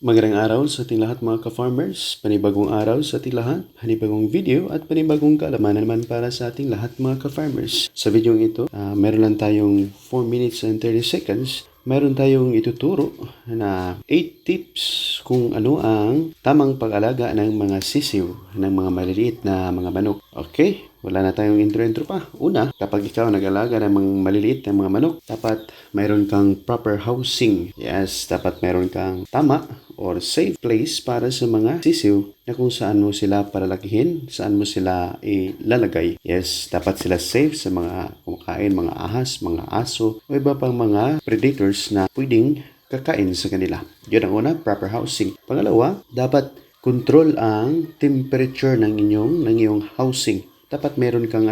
Magandang araw sa ating lahat mga ka-farmers, panibagong araw sa ating lahat, panibagong video at panibagong kaalaman naman para sa ating lahat mga ka-farmers. Sa video ito, meron lang tayong 4 minutes and 30 seconds. Meron tayong ituturo na 8 tips kung ano ang tamang pag-alaga ng mga sisiw, ng mga maliliit na mga manok. Okay, wala na tayong intro pa. Una, kapag ikaw nag-alaga ng mga maliliit na mga manok, dapat mayroon kang proper housing. Yes, dapat mayroon kang tama or safe place para sa mga sisiw na kung saan mo sila palalakihin, saan mo sila ilalagay. Yes, dapat sila safe sa mga kumakain, mga ahas, mga aso, o iba pang mga predators na pwedeng kakain sa kanila. Yun ang una, proper housing. Pangalawa, dapat control ang temperature ng iyong housing. Dapat meron kang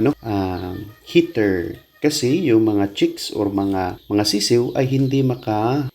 heater. Kasi yung mga chicks or mga sisiw ay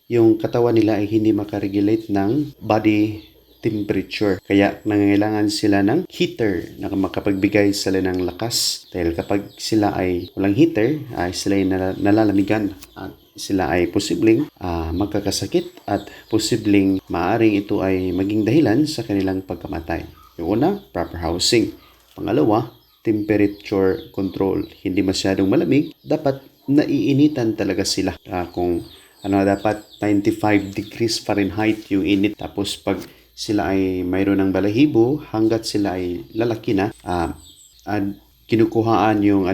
yung katawan nila ay hindi makaregulate ng body temperature. Kaya nangangailangan sila ng heater na makapagbigay sila ng lakas. Dahil kapag sila ay walang heater, ay sila ay nalalamigan at sila ay posibleng magkakasakit at posibleng maaring ito ay maging dahilan sa kanilang pagkamatay. Yung una, proper housing. Pangalawa, temperature control. Hindi masyadong malamig, dapat naiinitan talaga sila. Kung dapat 95 degrees Fahrenheit yung init. Tapos pag sila ay mayroon ng balahibo, hanggat sila ay lalaki na, kinukuhaan yung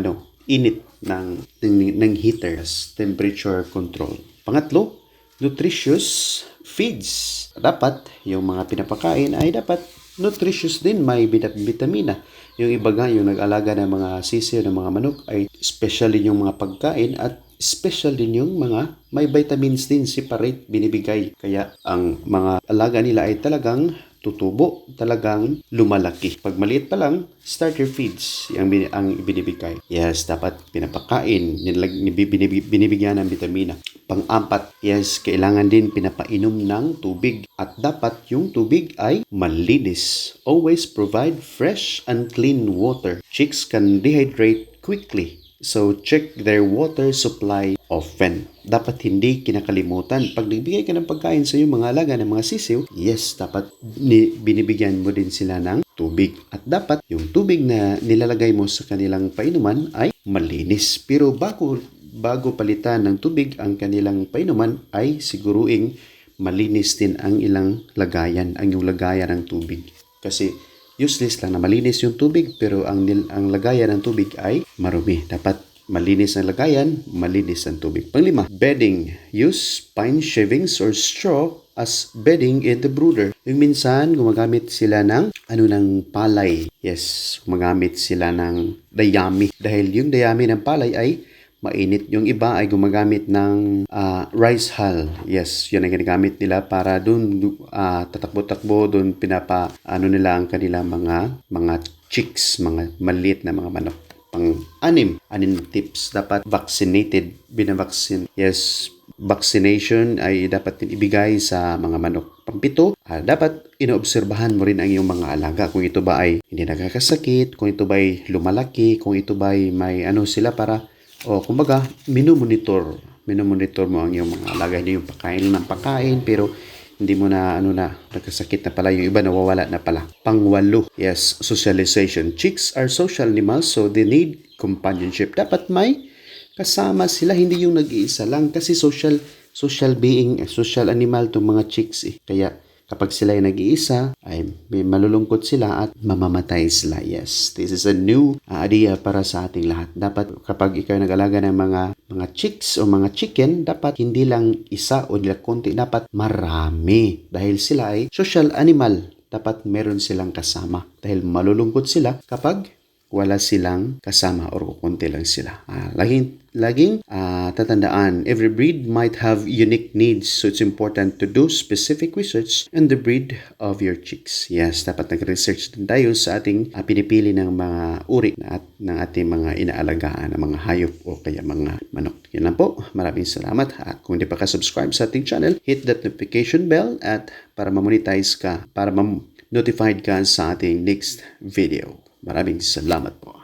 init ng heater as temperature control. Pangatlo, nutritious feeds. Dapat yung mga pinapakain ay dapat nutritious din, may vitamina. Yung iba nga, yung nag-alaga ng mga sisiw ng mga manok ay special din yung mga pagkain at special din yung mga may vitamins din separate binibigay. Kaya ang mga alaga nila ay talagang tutubo, talagang lumalaki. Pag maliit pa lang, starter feeds ang binibigay. Yes, dapat pinapakain, binibigyan ng vitamina. Pang-apat, yes, kailangan din pinapainom ng tubig. At dapat yung tubig ay malinis. Always provide fresh and clean water. Chicks can dehydrate quickly. So, check their water supply often. Dapat hindi kinakalimutan. Pag nagbigay ka ng pagkain sa iyong mga alaga ng mga sisiw, yes, dapat binibigyan mo din sila ng tubig. At dapat yung tubig na nilalagay mo sa kanilang painuman ay malinis. Pero bago palitan ng tubig ang kanilang painuman ay siguruing malinis din ang ilang lagayan, ang yung lagayan ng tubig. Kasi useless lang na malinis yung tubig pero ang lagayan ng tubig ay marumi. Dapat malinis ang lagayan, malinis ang tubig. Panglima, bedding. Use pine shavings or straw as bedding in the brooder. Yung minsan, gumagamit sila ng palay. Yes, gumagamit sila ng dayami. Dahil yung dayami ng palay ay mainit. Yung iba ay gumagamit ng rice hull. Yes, yun ang ginagamit nila para doon tatakbo-takbo, doon nila ang kanilang mga chicks, mga maliit na mga manok. Pang-anim tips, dapat vaccinated, binavaksin. Yes, vaccination ay dapat din ibigay sa mga manok. Pang-pito, dapat inoobserbahan mo rin ang iyong mga alaga. Kung ito ba ay hindi nakakasakit, kung ito ba ay lumalaki, kung ito ba ay may sila para kumbaga, minomonitor mo ang iyong mga alaga. Hindi yung pagkain, pero hindi mo nagkasakit na pala. Yung iba nawawala na pala. Pangwalo, yes, socialization. Chicks are social animals, so they need companionship. Dapat may kasama sila, hindi yung nag-iisa lang. Kasi social being, social animal itong mga chicks. Kaya kapag sila ay nag-iisa, ay malulungkot sila at mamamatay sila. Yes, this is a new idea para sa ating lahat. Dapat kapag ikaw nag-alaga ng mga chicks o mga chicken, dapat hindi lang isa o konti, dapat marami. Dahil sila ay social animal, dapat meron silang kasama. Dahil malulungkot sila kapag wala silang kasama or konti lang sila. Laging tatandaan, every breed might have unique needs, so it's important to do specific research on the breed of your chicks. Yes, dapat nag-research din tayo sa ating pinipili ng mga uri ng ating mga inaalagaan ng mga hayop o kaya mga manok. Yan lang po. Maraming salamat. At kung hindi pa ka-subscribe sa ating channel, hit that notification bell at para ma-monetize ka, para ma-notified ka sa ating next video. Maraming salamat po.